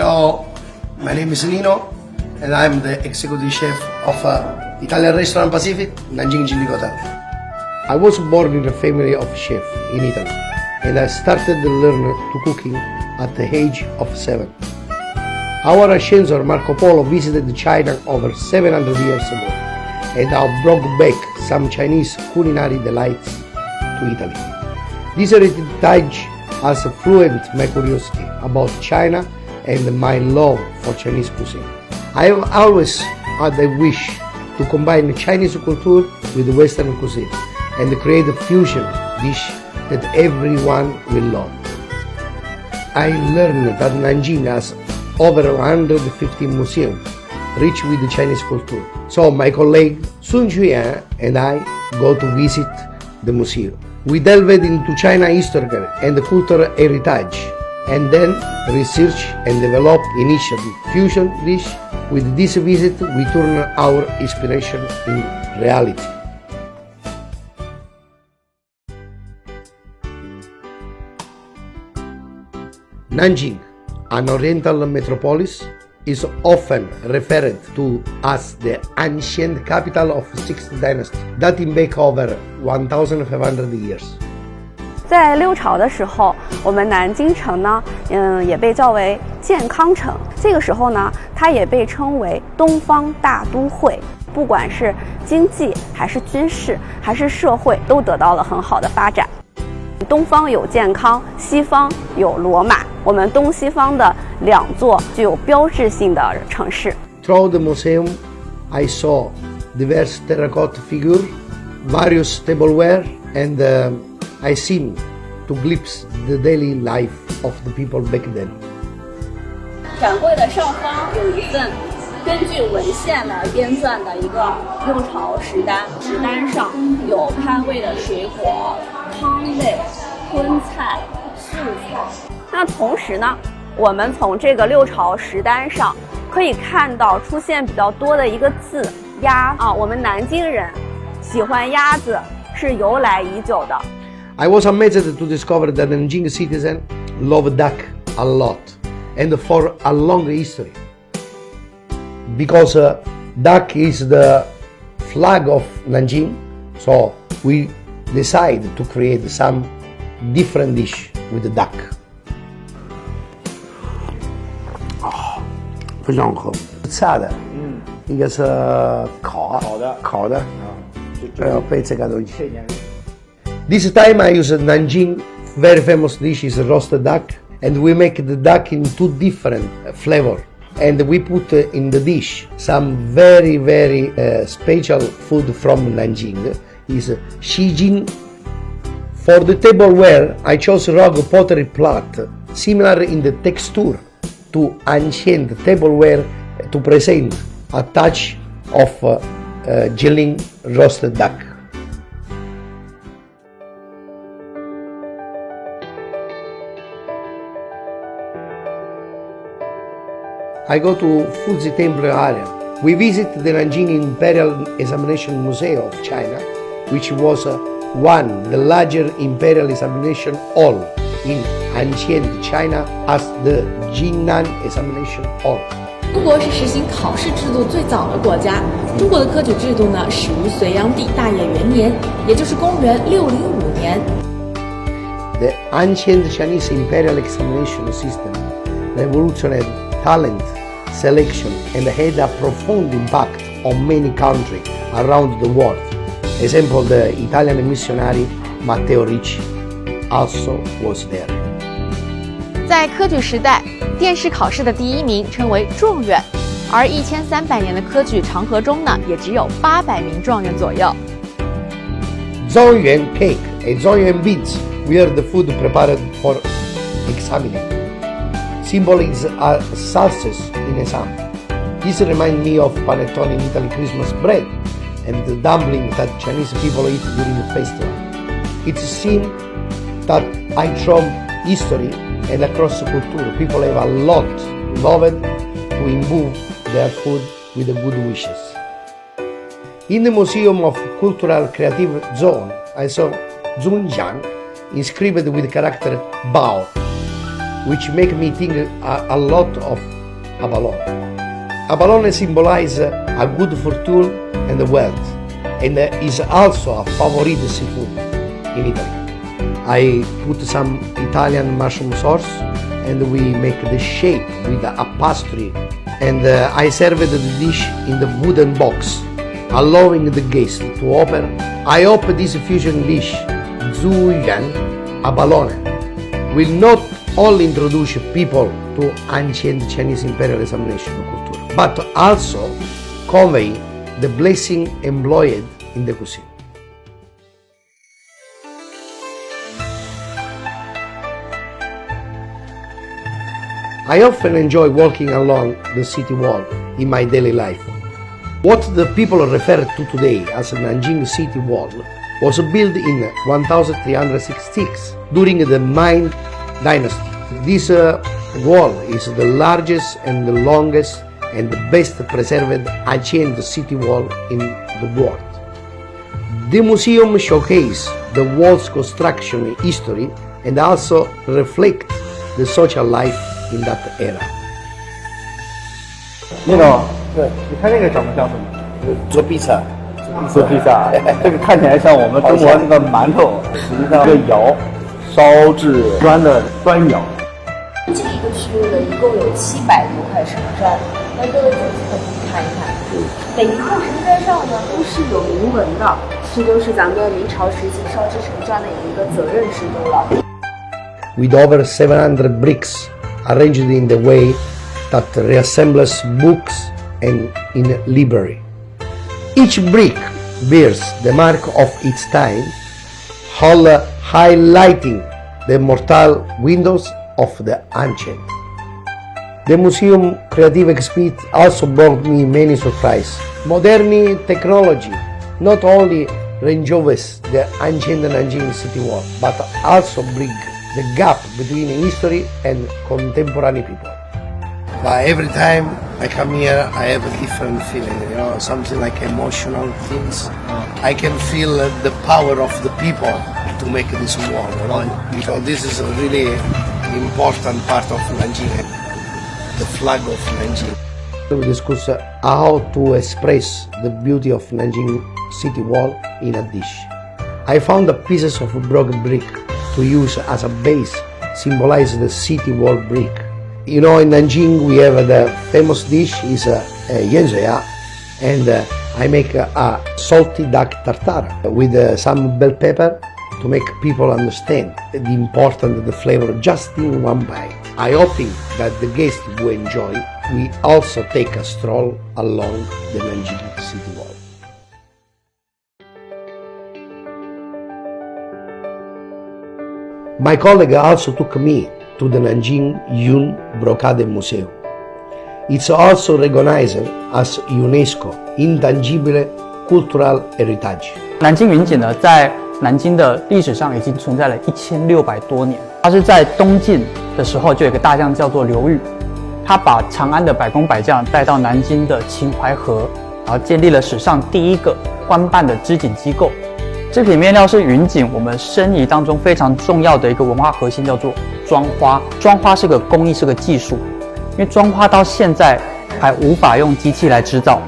Ciao, my name is Nino and I'm the executive chef of Italian restaurant Pacific, Nanjing Hotel. I was born in a family of chefs in Italy and I started to learn to cooking at the age of 7. Our ancestor Marco Polo visited China over 700 years ago and now brought back some Chinese culinary delights to Italy. This heritage has fluent my curiosity about China and my love for Chinese cuisine. I have always had a wish to combine Chinese culture with Western cuisine and create a fusion dish that everyone will love. I learned that Nanjing has over 150 museums rich with the Chinese culture. So my colleague Zhuangyuan and I go to visit the museum. We delved into China historical and cultural heritage and then research and develop initiative fusion dish. With this visit, we turn our inspiration in reality. Nanjing, an oriental metropolis, is often referred to as the ancient capital of Six Dynasties, dating back over 1,500 years. 在六朝的时候，我们南京城呢，也被叫为健康城。这个时候呢，它也被称为东方大都会。不管是经济还是军事还是社会，都得到了很好的发展。东方有健康，西方有罗马。我们东西方的两座具有标志性的城市。Throughout the museum, I saw diverse terracotta figures, various tableware, and I seemed to glimpse the daily life of the people back then. 展柜的上方有一份根据文献来编撰的一个六朝食单，食单上有开胃的水果、汤类、荤菜、素菜。那同时呢，我们从这个六朝食单上可以看到出现比较多的一个字“鸭”啊，我们南京人喜欢鸭子是由来已久的。I was amazed to discover that Nanjing citizens love duck a lot and for a long history. Because duck is the flag of Nanjing, so we decided to create some different dish with the duck. 非常好喝，炸的，应该是烤的，配这个东西。This time I use Nanjing very famous dish is roasted duck, and we make the duck in 2 different flavor, and we put in the dish some very special food from Nanjing is Xijin. For the tableware, I chose rock pottery plate, similar in the texture to ancient tableware to present a touch of Jilin roasted duck. I go to Fuji Temple area. We visit the Nanjing Imperial Examination Museum of China, which was one the larger imperial examination hall in ancient China as the Jinan Examination Hall. 中国是实行考试制度最早的国家。中国的科举制度呢，始于隋炀帝大业元年，也就是公元605年。The ancient Chinese imperial examination system revolutionized talent selection and had a profound impact on many countries around the world. Example, the Italian missionary Matteo Ricci also was there. 在科举时代，殿试考试的第1名称为状元，而1300年的科举长河中呢，也只有800名状元左右。Zhuangyuan Cake and Zhuangyuan beads were the food prepared for examining. Symbolize a success in exam. This reminds me of panettone in Italy Christmas bread and the dumpling that Chinese people eat during the festival. It seems that through history and across culture, people have a lot loved to improve their food with the good wishes. In the Museum of Cultural Creative Zone, I saw Zhuangyuan inscribed with the character Bao. which make me think a lot of abalone. Abalone symbolizes a good fortune and wealth, and is also a favorite seafood in Italy. I put some Italian mushroom sauce, and we make the shape with a pastry, and I served the dish in the wooden box, allowing the guest to open. I hope this fusion dish, Zhuangyuan abalone, will not only introduce people to ancient Chinese imperial examination culture, but also convey the blessing employed in the cuisine. I often enjoy walking along the city wall in my daily life. What the people refer to today as the Nanjing city wall was built in 1366 during the Baimen Dynasty. This wall is the largest and the longest and the best preserved ancient city wall in the world. The museum showcases the wall's construction history and also reflects the social life in that era. 那种，对，你看这个长得像什么？做披萨，做披萨，这个看起来像我们中国那个馒头，实际上是窑烧制砖的砖窑。这一个区域呢，一共有700多块石砖，那各位仔细的看一看，每一块石砖上呢都是有铭文的，这都是咱们明朝时期烧制成砖的一个责任制度了。With over 700 bricks arranged in the way that reassembles books and in library. Each brick bears the mark of its time, highlighting the mortal windows of the ancient. The museum creative experience also brought me many surprises. Modern technology not only rejuvenates the ancient Nanjing city wall, but also bridges the gap between history and contemporary people. But every time I come here, I have a different feeling, something like emotional things. I can feel the power of the people to make this wall, because this is a really important part of Nanjing, the flag of Nanjing. We discuss how to express the beauty of Nanjing city wall in a dish. I found the pieces of broken brick to use as a base, symbolize the city wall brick. In Nanjing we have the famous dish is Yanzuya, and I make a salty duck tartare with some bell pepper to make people understand the importance of the flavor just in one bite. I hoping that the guests will enjoy. We also take a stroll along the Nanjing city wall. My colleague also took me to the Nanjing Yun Brocade Museum. It's also recognized as UNESCO Intangible Cultural Heritage. 南京云锦呢，在南京的历史上已经存在了1600多年。它是在东晋的时候就有一个大将叫做刘裕，他把长安的百工百匠带到南京的秦淮河，然后建立了史上第一个官办的织锦机构。这品面料是云锦我们申遗当中非常重要的一个文化核心，叫做妆花。妆花是个工艺，是个技术，因为妆花到现在还无法用机器来制造。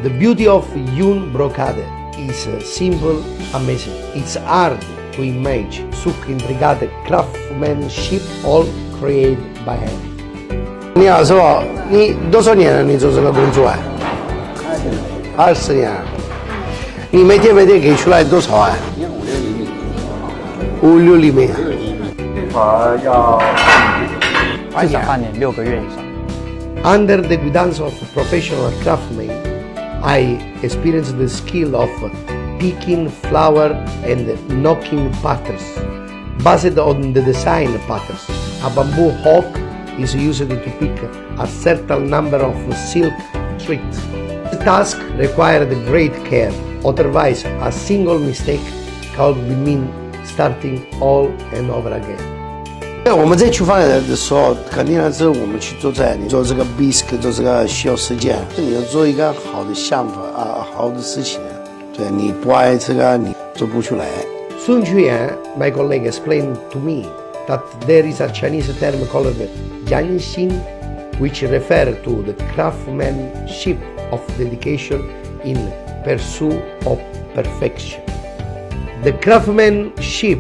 The beauty of Yun Brocade is simple, amazing. It's hard to imagine such intricate craftsmanship, all created by hand. 你好，师傅，你多少年了？你做这个工作啊？20年。你每天给出来多少啊？5、6厘米。这块要至少半年6个月以上。Under the guidance of professional craftsmen, I experienced the skill of picking flower and knocking patterns. Based on the design patterns, a bamboo hook is used to pick a certain number of silk threads. The task required great care. Otherwise, a single mistake could mean starting all and over again. 我们在厨房的时候，肯定是我们去做菜，你做这个 biscuit 做这个需要时间，你要做一个好的想法好的事情，对，你不爱这个你做不出来。孙学元 my colleague explained to me that there is a Chinese term called Yanxing, which refers to the craftsmanship of dedication in pursuit of perfection. The craftsmanship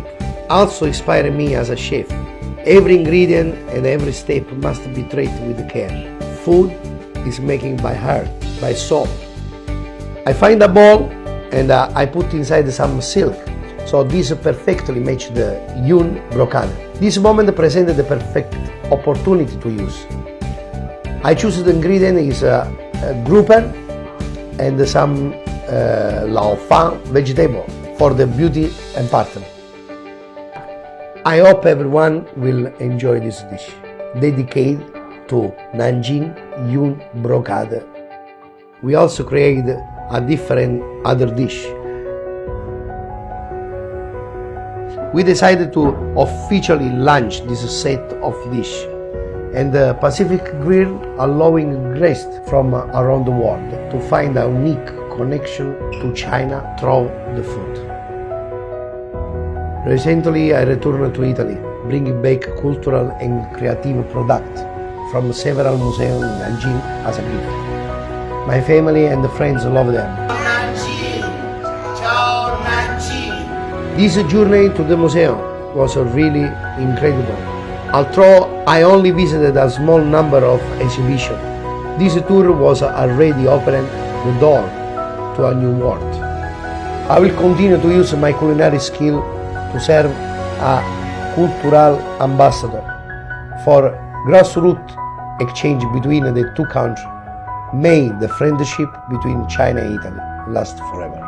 also inspired me as a chef. Every ingredient and every step must be treated with care. Food is making by heart, by soul. I find a bowl and I put inside some silk. So this perfectly matches the yun brocade. This moment presented the perfect opportunity to use. I choose the ingredient is grouper and some lao fan vegetable for the beauty and partner. I hope everyone will enjoy this dish, dedicated to Nanjing Yun brocade. We also created a different other dish. We decided to officially launch this set of dish, and the Pacific Grill allowing guests from around the world to find a unique connection to China through the food. Recently I returned to Italy, bringing back cultural and creative products from several museums in Nanjing as a gift. My family and friends love them. This journey to the museum was really incredible. Although I only visited a small number of exhibitions, this tour was already opening the door to a new world. I will continue to use my culinary skill to serve a cultural ambassador for grassroots exchange between the two countries. May the friendship between China and Italy last forever.